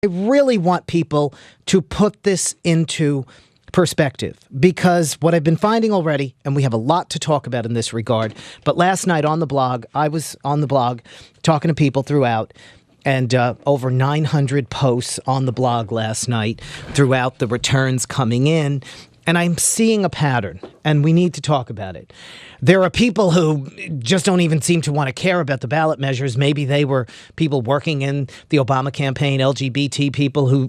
I really want people to put this into perspective, because what I've been finding already, and we have a lot to talk about in this regard, but last night on the blog, I was on the blog talking to people throughout, and over 900 posts on the blog last night throughout the returns coming in, and I'm seeing a pattern, and we need to talk about it. There are people who just don't even seem to want to care about the ballot measures. Maybe they were people working in the Obama campaign, LGBT people who,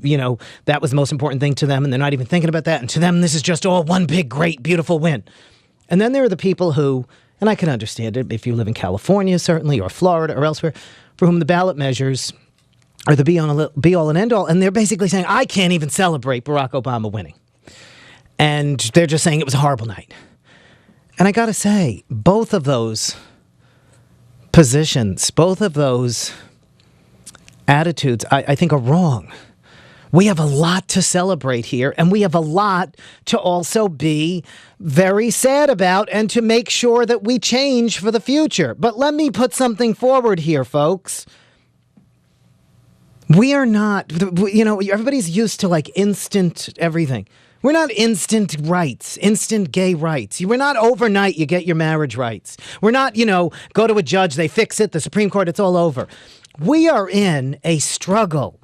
that was the most important thing to them, and they're not even thinking about that. And to them, this is just all one big, great, beautiful win. And then there are the people who, and I can understand it if you live in California, certainly, or Florida or elsewhere, for whom the ballot measures are the be-all and end-all, and they're basically saying, I can't even celebrate Barack Obama winning. And they're just saying it was a horrible night. And I got to say, both of those positions, both of those attitudes, I think are wrong. We have a lot to celebrate here, and we have a lot to also be very sad about and to make sure that we change for the future. But let me put something forward here, folks. We are not, everybody's used to like instant everything. We're not instant rights, instant gay rights. We're not overnight you get your marriage rights. We're not, go to a judge, they fix it, the Supreme Court, it's all over. We are in a struggle,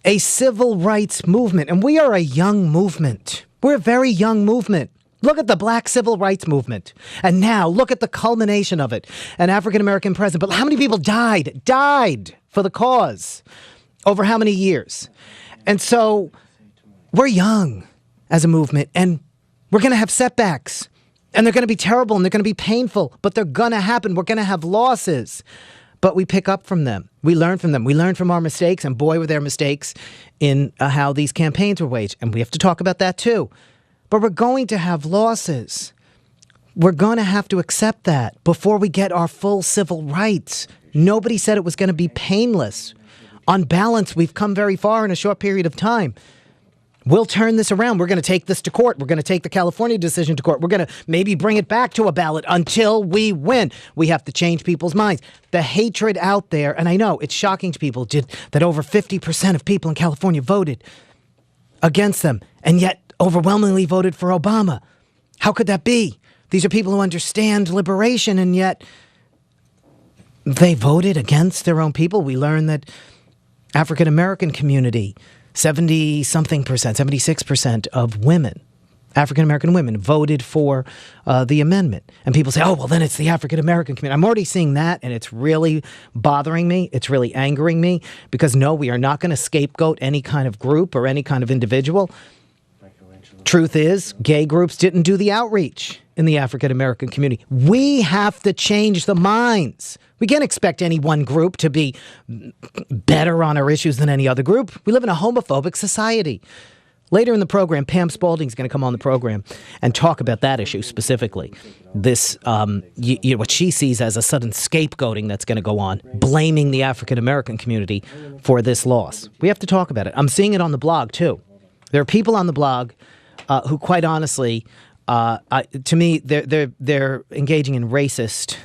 a civil rights movement, and we are a young movement. We're a very young movement. Look at the Black Civil Rights Movement. And now look at the culmination of it. An African-American president. But how many people died for the cause over how many years? And so we're young as a movement, and we're going to have setbacks, and they're going to be terrible, and they're going to be painful, but they're going to happen. We're going to have losses, but we pick up from them. We learn from them. We learn from our mistakes, and boy, were there mistakes in how these campaigns were waged, and we have to talk about that too. But we're going to have losses. We're going to have to accept that before we get our full civil rights. Nobody said it was going to be painless. On balance, we've come very far in a short period of time. We'll turn this around. We're going to take this to court. We're going to take the California decision to court. We're going to maybe bring it back to a ballot until we win. We have to change people's minds. The hatred out there, and I know it's shocking to people, that over 50% of people in California voted against them, and yet overwhelmingly voted for Obama. How could that be? These are people who understand liberation, and yet they voted against their own people. We learned that African-American community, 70-something percent, 76% of women, African-American women, voted for the amendment. And people say, oh, well, then it's the African-American community. I'm already seeing that, and it's really bothering me. It's really angering me, because no, we are not going to scapegoat any kind of group or any kind of individual. Truth is, gay groups didn't do the outreach in the African-American community. We have to change the minds. We can't expect any one group to be better on our issues than any other group. We live in a homophobic society. Later in the program, Pam Spaulding's going to come on the program and talk about that issue specifically. This, what she sees as a sudden scapegoating that's going to go on, blaming the African-American community for this loss. We have to talk about it. I'm seeing it on the blog, too. There are people on the blog who, quite honestly, to me, they're engaging in racist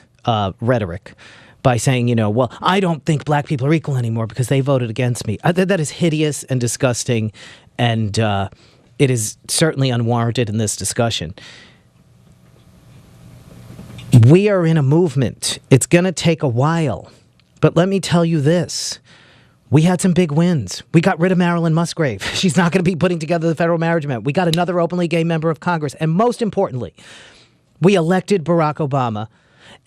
rhetoric by saying, well, I don't think black people are equal anymore because they voted against me. That is hideous and disgusting, and it is certainly unwarranted in this discussion. We are in a movement. It's going to take a while, but let me tell you this. We had some big wins. We got rid of Marilyn Musgrave. She's not going to be putting together the federal marriage amendment. We got another openly gay member of Congress. And most importantly, we elected Barack Obama,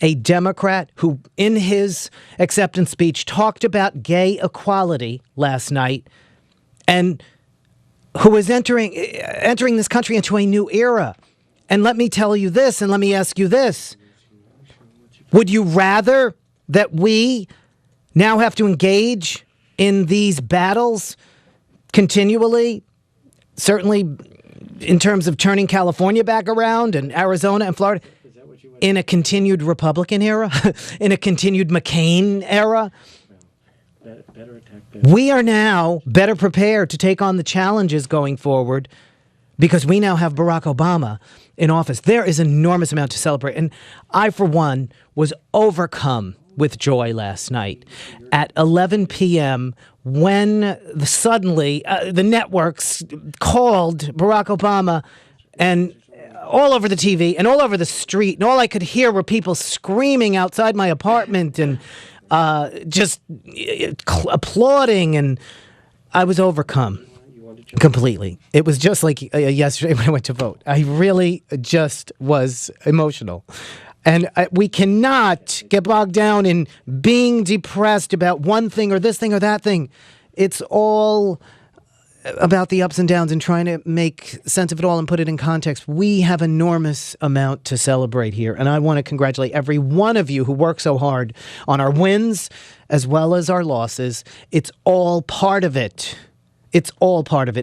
a Democrat who, in his acceptance speech, talked about gay equality last night, and who is entering this country into a new era. And let me tell you this, and let me ask you this. Would you rather that we now have to engage in these battles continually, certainly in terms of turning California back around and Arizona and Florida, in a continued Republican era, in a continued McCain era? We are now better prepared to take on the challenges going forward because we now have Barack Obama in office. There is an enormous amount to celebrate. And I, for one, was overcome with joy last night at 11 p.m. when suddenly the networks called Barack Obama, and all over the TV and all over the street, and all I could hear were people screaming outside my apartment and just applauding, and I was overcome completely. It was just like yesterday when I went to vote. I really just was emotional. And we cannot get bogged down in being depressed about one thing or this thing or that thing. It's all about the ups and downs and trying to make sense of it all and put it in context. We have enormous amount to celebrate here. And I want to congratulate every one of you who worked so hard on our wins as well as our losses. It's all part of it. It's all part of it.